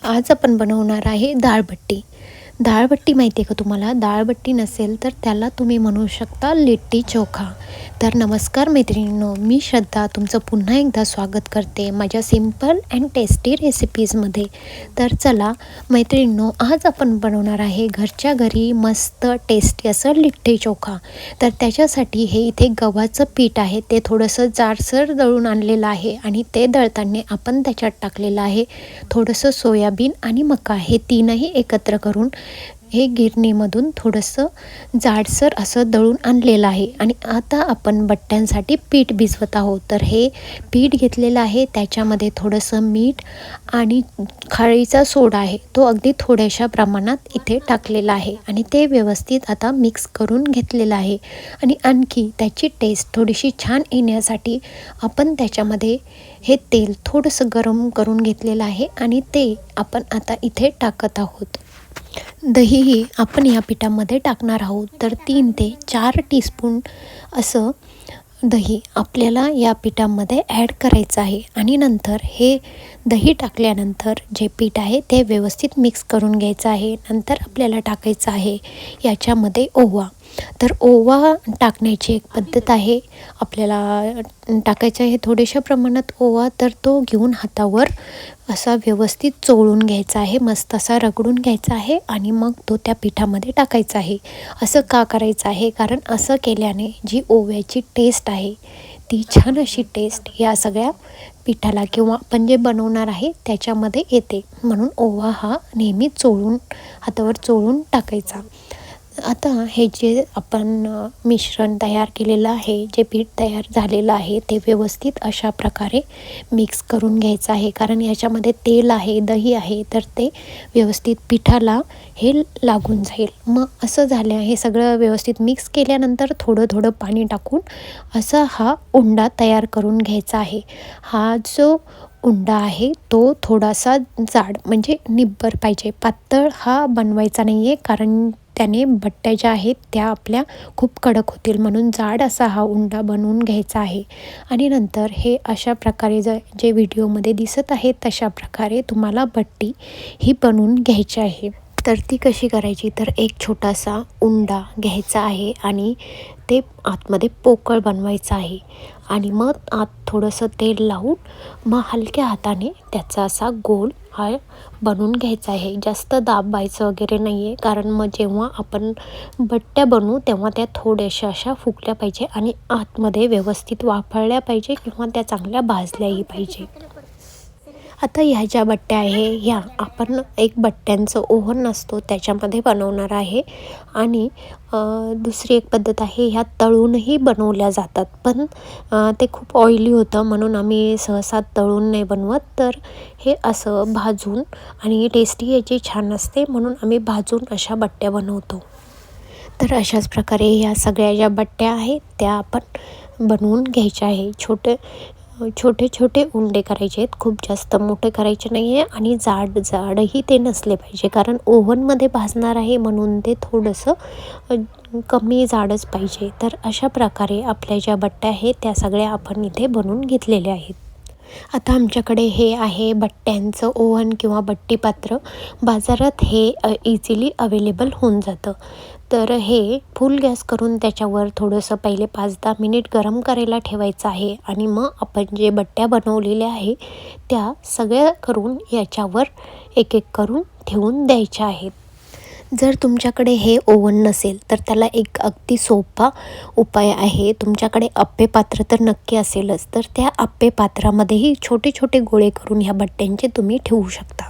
आज आपण बनवणार आहे डाळबट्टी. डाळबट्टी माहिती आहे का तुम्हाला? डाळबट्टी नसेल तर त्याला तुम्ही म्हणू शकता लिट्टी चोखा. तर नमस्कार मैत्रिणींनो, मी श्रद्धा तुमचं पुन्हा एकदा स्वागत करते माझ्या सिंपल अँड टेस्टी रेसिपीजमध्ये. तर चला मैत्रिणींनो, आज आपण बनवणार आहे घरच्या घरी मस्त टेस्टी असं लिट्टी चोखा. तर त्याच्यासाठी हे इथे गव्हाचं पीठ आहे, ते थोडंसं जाडसर दळून आणलेलं आहे आणि ते दळताना आपण त्याच्यात टाकलेलं आहे थोडंसं सोयाबीन आणि मका, हे तीनही एकत्र करून हे गिरणीमधून थोडंसं जाडसर असं दळून आणलेलं आहे. आणि आता आपण बट्ट्यांसाठी पीठ भिजवत आहोत. तर हे पीठ घेतलेलं आहे, त्याच्यामध्ये थोडंसं मीठ आणि खारीचा सोडा आहे, तो अगदी थोड्याशा प्रमाणात इथे टाकलेला आहे आणि ते व्यवस्थित आता मिक्स करून घेतलेलं आहे. आणि आणखी त्याची टेस्ट थोडीशी छान येण्यासाठी आपण त्याच्यामध्ये हे तेल थोडंसं गरम करून घेतलेलं आहे आणि ते आपण आता इथे टाकत आहोत. दहीही आपण या पिठामध्ये टाकणार आहोत. तर 3 ते 4 टीस्पून असं दही आपल्याला या पिठामध्ये ॲड करायचं आहे. आणि नंतर हे दही टाकल्यानंतर जे पीठ आहे ते व्यवस्थित मिक्स करून घ्यायचं आहे. नंतर आपल्याला टाकायचं आहे याच्यामध्ये ओवा. तर ओवा टाकण्याची एक पद्धत आहे, आपल्याला टाकायचं आहे थोड्याशा प्रमाणात ओवा. तर तो घेऊन हातावर असा व्यवस्थित चोळून घ्यायचा आहे, मस्त असा रगडून घ्यायचा आहे आणि मग तो त्या पिठामध्ये टाकायचा आहे. असं का करायचं आहे? कारण असं केल्याने जी ओव्याची टेस्ट आहे ती छान अशी टेस्ट या सगळ्या पिठाला किंवा आपण जे बनवणार आहे त्याच्यामध्ये येते, म्हणून ओवा हा नेहमी हातावर चोळून टाकायचा. आता हे जे आपण मिश्रण तयार केलेलं आहे, जे पीठ तयार झालेलं आहे ते व्यवस्थित अशा प्रकारे मिक्स करून घ्यायचं आहे. कारण याच्यामध्ये तेल आहे, दही आहे, तर ते व्यवस्थित पिठाला हे लागून जाईल. मग असं झालं, हे सगळं व्यवस्थित मिक्स केल्यानंतर थोडं थोडं पाणी टाकून असा हा उंडा तयार करून घ्यायचा आहे. हा जो उंडा आहे तो थोडासा जाड म्हणजे निब्बर पाहिजे, पातळ हा बनवायचा नाही आहे, कारण त्याने बट्ट्या ज्या आहेत त्या आपल्या खूप कडक होतील, म्हणून जाड असा हा उंडा बनवून घ्यायचा आहे. आणि नंतर हे अशा प्रकारे जे व्हिडिओमध्ये दिसत आहे तशा प्रकारे तुम्हाला बट्टी ही बनवून घ्यायची आहे. तर ती कशी करायची? तर एक छोटासा उंडा घ्यायचा आहे आणि ते आतमध्ये पोकळ बनवायचं आहे आणि मग आत थोडंसं तेल लावून मग हलक्या हाताने त्याचा असा गोल हा बनवून घ्यायचा आहे. जास्त दाबायचं वगैरे नाही आहे, कारण मग जेव्हा आपण बट्ट्या बनवू तेव्हा त्या थोड्याशा अशा फुगल्या पाहिजे आणि आतमध्ये व्यवस्थित वाफळल्या पाहिजे किंवा त्या चांगल्या भाजल्याही पाहिजे. आता ह्या ज्या बट्ट्या आहे ह्या आपण एक बट्ट्यांचं ओव्हन असतो त्याच्यामध्ये बनवणार आहे. आणि दुसरी एक पद्धत आहे, ह्या तळूनही बनवल्या जातात, पण ते खूप ऑइली होतं म्हणून आम्ही सहसा तळून नाही बनवत. तर हे असं भाजून, आणि टेस्टी याची छान असते म्हणून आम्ही भाजून अशा बट्ट्या बनवतो. तर अशाच प्रकारे ह्या सगळ्या ज्या बट्ट्या आहेत त्या आपण बनवून घ्यायच्या आहे. छोटे छोटे उंडे करायचे आहेत, खूप जास्त मोठे करायचे नाही आहे आणि जाडही ते नसले पाहिजे, कारण ओव्हनमध्ये भाजणार आहे म्हणून ते थोडंसं कमी जाडच पाहिजे. तर अशा प्रकारे आपल्या ज्या बट्ट्या आहेत त्या सगळ्या आपण इथे बनवून घेतलेल्या आहेत. आता आमच्याकडे हे आहे बट्ट्यांचं ओव्हन किंवा बट्टी पात्र. बाजारात हे इझिली अवेलेबल होऊन जातं. तर हे फुल गॅस करून त्याच्यावर थोडंसं पहिले 5-10 मिनिट गरम करायला ठेवायचं आहे आणि मग आपण जे बट्ट्या बनवलेल्या आहे त्या सगळ्या करून याच्यावर एक एक करून ठेवून द्यायच्या आहेत. जर तुमच्याकडे हे ओव्हन नसेल तर त्याला एक अगदी सोपा उपाय आहे. तुमच्याकडे आप्पे पात्र तर नक्की असेलच, तर त्या आप्पे पात्रामध्येही छोटे छोटे गोळे करून ह्या बट्ट्यांचे तुम्ही ठेवू शकता.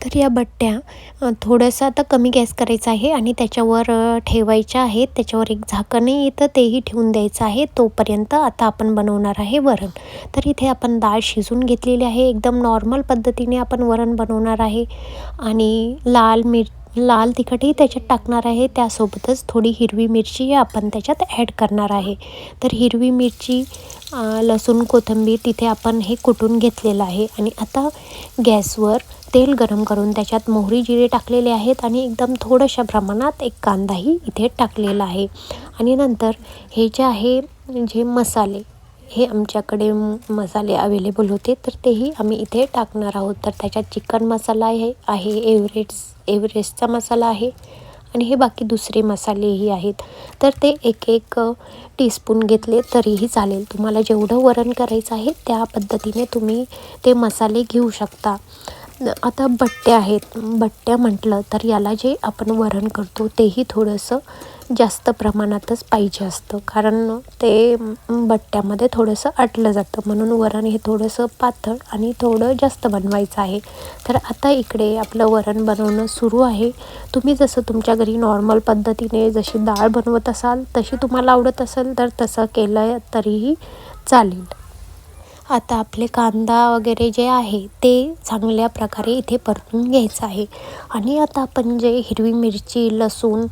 तर या बट्ट्या थोडंसं आता कमी गॅस करायचा आहे आणि त्याच्यावर ठेवायच्या आहेत. त्याच्यावर एक झाकणही येतं, तेही ठेवून द्यायचं आहे. तोपर्यंत आता आपण बनवणार आहे वरण. तर इथे आपण डाळ शिजून घेतलेली आहे, एकदम नॉर्मल पद्धतीने आपण वरण बनवणार आहे. आणि लाल तिखटही त्याच्यात टाकणार आहे, त्यासोबतच थोडी हिरवी मिरची आपण त्याच्यात ॲड करणार आहे. तर हिरवी मिरची, लसूण, कोथिंबीर तिथे आपण हे कुटून घेतलेलं आहे. आणि आता गॅसवर तेल गरम करून त्याच्यात मोहरी, जिरे टाकलेले आहेत आणि एकदम थोड्याशा प्रमाणात एक कांदाही इथे टाकलेला आहे. आणि नंतर हे जे आहे जे मसाले हे आमच्याकडे मसाले अवेलेबल होते, तर तेही आम्ही इथे टाकणार आहोत. तर त्याच्यात चिकन मसाला आहे एव्हरेस्टचा मसाला आहे आणि हे बाकी दुसरे मसालेही आहेत. तर ते एक एक टीस्पून घेतले तरीही चालेल. तुम्हाला जेवढं वरण करायचं आहे त्या पद्धतीने तुम्ही ते मसाले घेऊ शकता. आता बट्ट्या आहेत. बट्ट्या म्हटलं तर याला जे आपण वरण करतो तेही थोडंसं जास्त प्रमाणातच पाहिजे असतं, कारण ते बट्ट्यामध्ये थोडंसं आटलं जातं, म्हणून वरण हे थोडंसं पातळ आणि थोडं जास्त बनवायचं आहे. तर आता इकडे आपलं वरण बनवणं सुरू आहे. तुम्ही जसं तुमच्या घरी नॉर्मल पद्धतीने जशी डाळ बनवत असाल तशी तुम्हाला आवडत असेल तर तसं केलं तरीही चालेल. आता आपले कांदा वगैरे जे आहे ते चांगल्या प्रकारे इथे परतून घ्यायचं आहे. आणि आता आपण जे हिरवी मिरची लसूण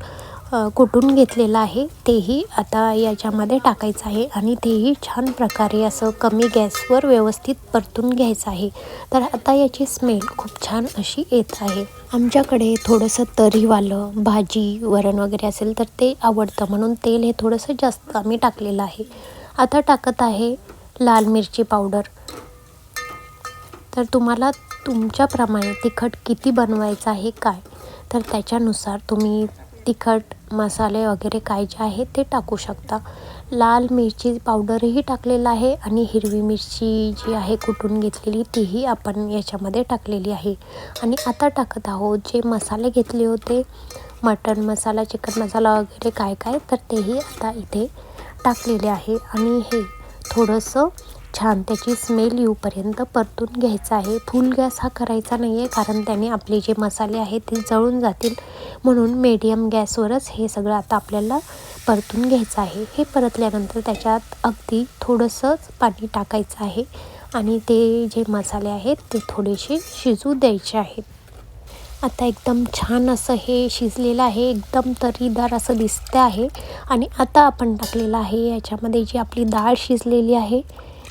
कुटून घेतलेलं आहे तेही आता याच्यामध्ये टाकायचं आहे आणि तेही छान प्रकारे असं कमी गॅसवर व्यवस्थित परतून घ्यायचं आहे. तर आता याची स्मेल खूप छान अशी येत आहे. आमच्याकडे थोडंसं तर्रीवालं भाजी वरण वगैरे असेल तर ते आवडतं, म्हणून तेल हे थोडंसं जास्त आम्ही टाकलेलं आहे. आता टाकत आहे लाल मिरची पावडर. तर तुम्हाला तुमच्याप्रमाणे तिखट किती बनवायचं आहे काय, तर त्याच्यानुसार तुम्ही तिखट मसाले वगैरे काय जे आहे ते टाकू शकता. लाल मिरची पावडरही टाकलेलं आहे आणि हिरवी मिरची जी आहे कुटून घेतलेली तीही आपण याच्यामध्ये टाकलेली आहे. आणि आता टाकत आहोत जे मसाले घेतले होते, मटण मसाला चिकन मसाला वगैरे काय काय, तर तेही आता इथे टाकलेले आहे. आणि हे थोडंसं छान त्याची स्मेल येऊपर्यंत परतून घ्यायचं आहे. फुल गॅस हा करायचा नाही आहे, कारण त्याने आपले जे मसाले आहेत ते जळून जातील, म्हणून मीडियम गॅसवरच हे सगळं आता आपल्याला परतून घ्यायचं आहे. हे परतल्यानंतर त्याच्यात अगदी थोडंसंच पाणी टाकायचं आहे आणि ते जे मसाले आहेत ते थोडेसे शिजू द्यायचे आहेत. आता एकदम छान असं हे शिजलेलं आहे, एकदम तर्रीदार असं दिसतं आहे. आणि आता आपण टाकलेलं आहे याच्यामध्ये जी आपली डाळ शिजलेली आहे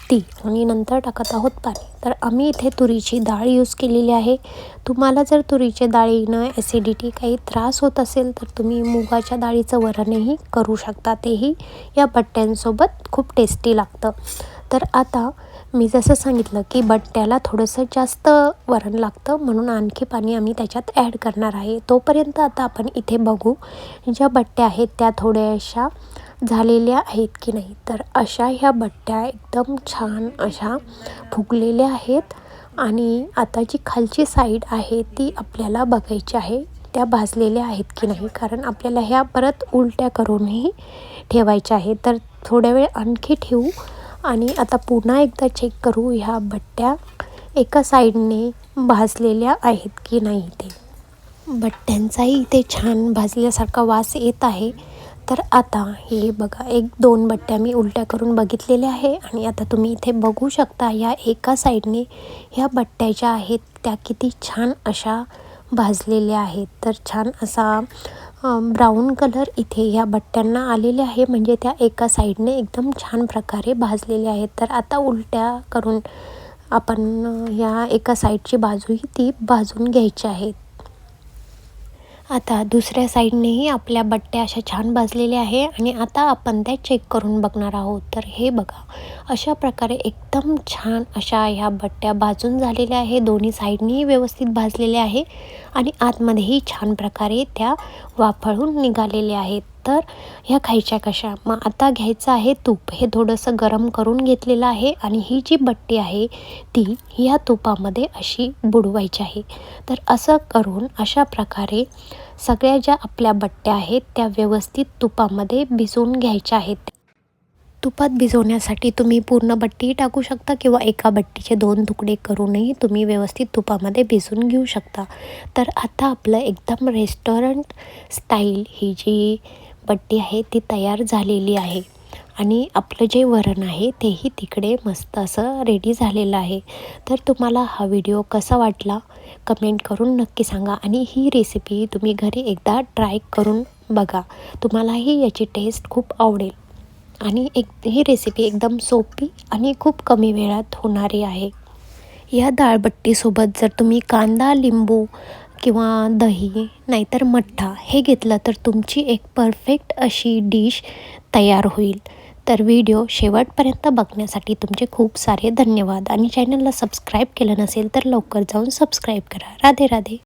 ती, आणि नंतर टाकत आहोत पाणी. तर आम्ही इथे तुरीची डाळ यूज केलेली आहे. तुम्हाला जर तुरीच्या डाळीनं ॲसिडिटी काही त्रास होत असेल तर तुम्ही मुगाच्या डाळीचं वरणही करू शकता, तेही या बट्ट्यांसोबत खूप टेस्टी लागतं. तर आता मी जसं सांगितलं की बट्ट्याला थोडंसं जास्त वरण लागतं, म्हणून आणखी पाणी आम्ही त्याच्यात ॲड करणार आहे. तोपर्यंत आता आपण इथे बघू ज्या बट्ट्या आहेत त्या थोड्याशा झालेल्या आहेत की नाही. तर अशा ह्या बट्ट्या एकदम छान अशा फुगलेल्या आहेत. आणि आता जी खालची साईड आहे ती आपल्याला बघायची आहे, त्या भाजलेल्या आहेत की नाही, कारण आपल्याला ह्या परत उलट्या करूनही ठेवायच्या आहे. तर थोड्या वेळ आणखी ठेवू आणि आता पुन्हा एकदा चेक करू ह्या बट्ट्या एका साईडने भाजलेल्या आहेत की नाही. ते बट्ट्यांचाही इथे छान भाजल्यासारखा वास येत आहे. तर आता हे बघा, 1-2 बट्ट्या मी उलट्या करून बघितलेल्या आहे आणि आता तुम्ही इथे बघू शकता या एका साईडने ह्या बट्ट्या ज्या आहेत त्या किती छान अशा भाजलेल्या आहेत. तर छान असा ब्राऊन कलर इथे ह्या बट्ट्यांना आलेले आहे, म्हणजे त्या एका साईडने एकदम छान प्रकारे भाजलेल्या आहेत. तर आता उलट्या करून आपण ह्या एका साईडची बाजूही ती भाजून घ्यायची आहेत. आता दुसऱ्या साईडनेही आपल्या बट्ट्या अशा छान भाजलेल्या आहे आणि आता आपण त्या चेक करून बघणार आहोत. तर हे बघा, अशा प्रकारे एकदम छान अशा ह्या बट्ट्या भाजून झालेल्या आहे. दोन्ही साईडनीही व्यवस्थित भाजलेल्या आहे आणि आतमध्येही छान प्रकारे त्या वाफळून निघालेल्या आहेत. तर ह्या खायच्या कशा, मग आता घ्यायचं आहे तूप. हे थोडंसं गरम करून घेतलेलं आहे आणि ही जी बट्टी आहे ती ह्या तुपामध्ये अशी बुडवायची आहे. तर असं करून अशा प्रकारे सगळ्या ज्या आपल्या बट्ट्या आहेत त्या व्यवस्थित तुपामध्ये भिजवून घ्यायच्या आहेत. तुपात भिजवण्यासाठी तुम्ही पूर्ण बट्टी टाकू शकता किंवा एका बट्टीचे 2 तुकडे करूनही तुम्ही व्यवस्थित तुपामध्ये भिजवून घेऊ शकता. तर आता आपलं एकदम रेस्टॉरंट स्टाईल ही जी बट्टी आहे ती तयार झालेली आहे आणि आपलं जे वरण आहे तेही तिकडे मस्त असं रेडी झालेलं आहे. तर तुम्हाला हा व्हिडिओ कसा वाटला कमेंट करून नक्की सांगा आणि ही रेसिपी तुम्ही घरी एकदा ट्राय करून बघा, तुम्हालाही याची टेस्ट खूप आवडेल. आणि ही रेसिपी एकदम सोपी आणि खूप कमी वेळात होणारी आहे. या डाळबट्टीसोबत जर तुम्ही कांदा लिंबू किंवा दही नाहीतर मठ्ठा हे घेतलं तर तुमची एक परफेक्ट अशी डिश तयार होईल. तर व्हिडिओ शेवटपर्यंत बघण्यासाठी तुमचे खूप सारे धन्यवाद. आणि चॅनलला सबस्क्राईब केलं नसेल तर लवकर जाऊन सबस्क्राईब करा. राधे राधे.